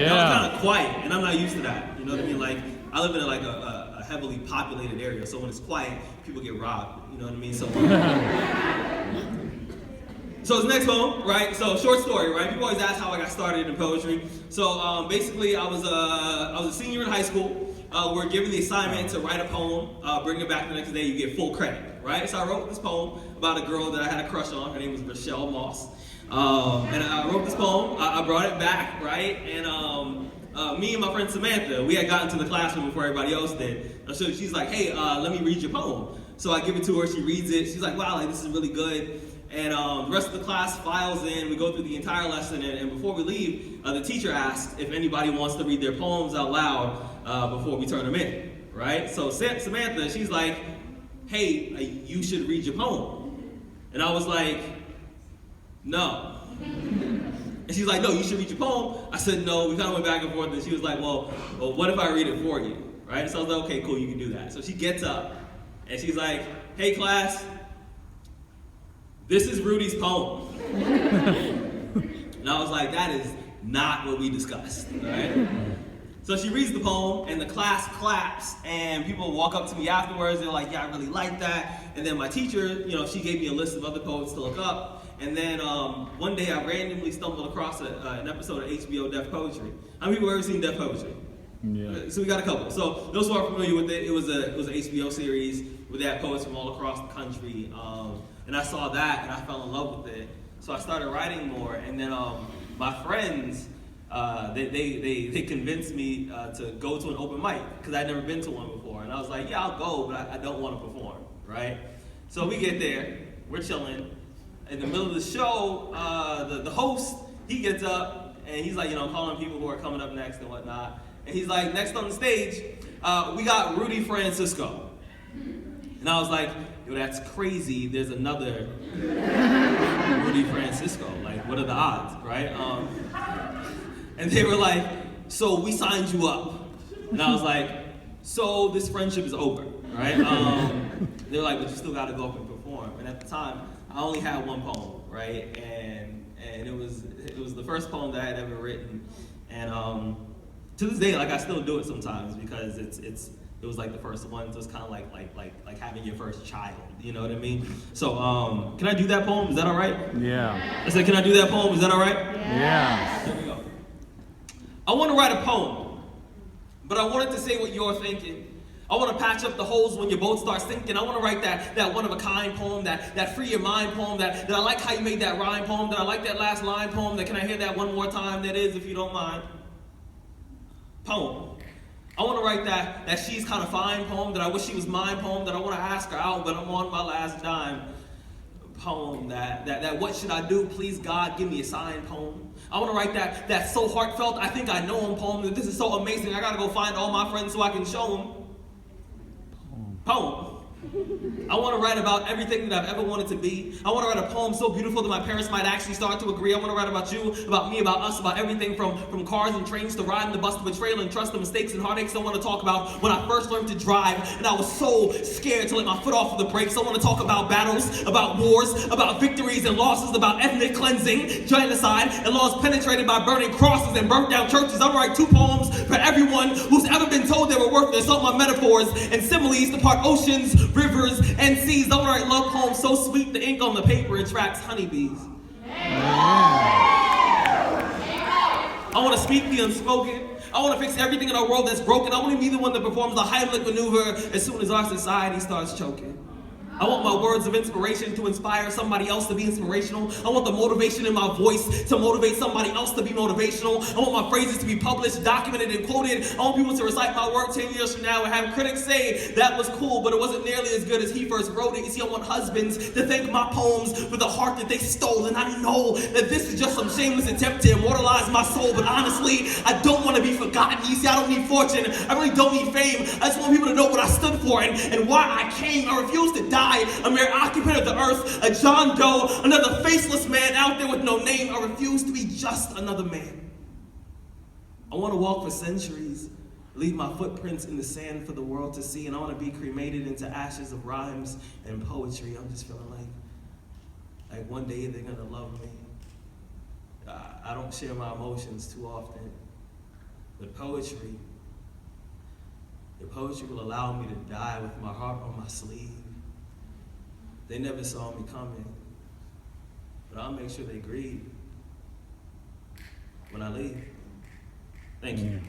That was kind of quiet, and I'm not used to that. You know what I mean? Like, I live in a heavily populated area, so when it's quiet, people get robbed. You know what I mean? So this next poem, right? So short story, right? People always ask how I got started in poetry. So basically, I was a senior in high school. We're given the assignment to write a poem, bring it back the next day, you get full credit, right? So I wrote this poem about a girl that I had a crush on. Her name was Rochelle Moss. And I wrote this poem, I brought it back, right? And me and my friend Samantha, we had gotten to the classroom before everybody else did. So she's like, hey, let me read your poem. So I give it to her, she reads it. She's like, wow, like, this is really good. And the rest of the class files in, we go through the entire lesson, and before we leave, the teacher asks if anybody wants to read their poems out loud before we turn them in, right? So Samantha, she's like, hey, you should read your poem. And I was like, no. And she's like, no, you should read your poem. I said, no. We kind of went back and forth, and she was like, well, what if I read it for you, right? So I was like, okay, cool, you can do that. So she gets up, and she's like, hey, class, this is Rudy's poem. And I was like, that is not what we discussed, right? So she reads the poem, and the class claps, and people walk up to me afterwards. They're like, yeah, I really like that. And then my teacher, she gave me a list of other poets to look up. And then one day I randomly stumbled across an episode of HBO Deaf Poetry. How many people have ever seen Deaf Poetry? Yeah. So we got a couple. So those who are familiar with it, it was an HBO series where they had poets from all across the country. And I saw that, and I fell in love with it. So I started writing more, and then my friends, they convinced me to go to an open mic, because I'd never been to one before. And I was like, yeah, I'll go, but I don't want to perform, right? So we get there, we're chilling. In the middle of the show, the host, he gets up, and he's like, calling people who are coming up next and whatnot. And he's like, next on the stage, we got Rudy Francisco. And I was like, yo, that's crazy. There's another Rudy Francisco. Like, what are the odds, right? And they were like, so we signed you up. And I was like, so this friendship is over, right? They were like, but you still got to go up and perform. And at the time, I only had one poem, right? And it was the first poem that I had ever written. And to this day, like, I still do it sometimes, because it was like the first one, so it's kind of like having your first child, you know what I mean? So, can I do that poem? Is that all right? Yeah. I said, can I do that poem? Is that all right? Yeah. There we go. I want to write a poem, but I wanted to say what you're thinking. I want to patch up the holes when your boat starts sinking. I want to write that one-of-a-kind poem, that free your mind poem, that I like how you made that rhyme poem, that I like that last line poem, that can I hear that one more time, that is, if you don't mind. Poem. I want to write that she's kind of fine poem, that I wish she was mine poem, that I want to ask her out, but I'm on my last dime poem, that what should I do, please God, give me a sign poem. I want to write that so heartfelt, I think I know him poem, that this is so amazing, I got to go find all my friends so I can show them. Poem. I want to write about everything that I've ever wanted to be. I want to write a poem so beautiful that my parents might actually start to agree. I want to write about you, about me, about us, about everything from cars and trains to riding the bus to betrayal and trust, the mistakes and heartaches. I want to talk about when I first learned to drive and I was so scared to let my foot off of the brakes. I want to talk about battles, about wars, about victories and losses, about ethnic cleansing, genocide, and laws penetrated by burning crosses and burnt down churches. I'm going to write 2 poems for everyone who's ever been told they were worthless. All my metaphors and similes to part oceans, rivers, and seas. I want to write love poems so sweet the ink on the paper attracts honeybees. I want to speak the unspoken. I want to fix everything in our world that's broken. I want to be the one that performs the Heimlich maneuver as soon as our society starts choking. I want my words of inspiration to inspire somebody else to be inspirational. I want the motivation in my voice to motivate somebody else to be motivational. I want my phrases to be published, documented, and quoted. I want people to recite my work 10 years from now and have critics say that was cool, but it wasn't nearly as good as he first wrote it. You see, I want husbands to thank my poems for the heart that they stole. And I know that this is just some shameless attempt to immortalize my soul, but honestly, I don't want to be forgotten. You see, I don't need fortune. I really don't need fame. I just want people to know what I stood for and why I came. I refuse to die. A mere occupant of the earth, a John Doe, another faceless man out there with no name. I refuse to be just another man. I want to walk for centuries, leave my footprints in the sand for the world to see, and I want to be cremated into ashes of rhymes and poetry. I'm just feeling like one day they're going to love me. I don't share my emotions too often. But poetry, the poetry will allow me to die with my heart on my sleeve. They never saw me coming, but I'll make sure they grieve when I leave. Thank you.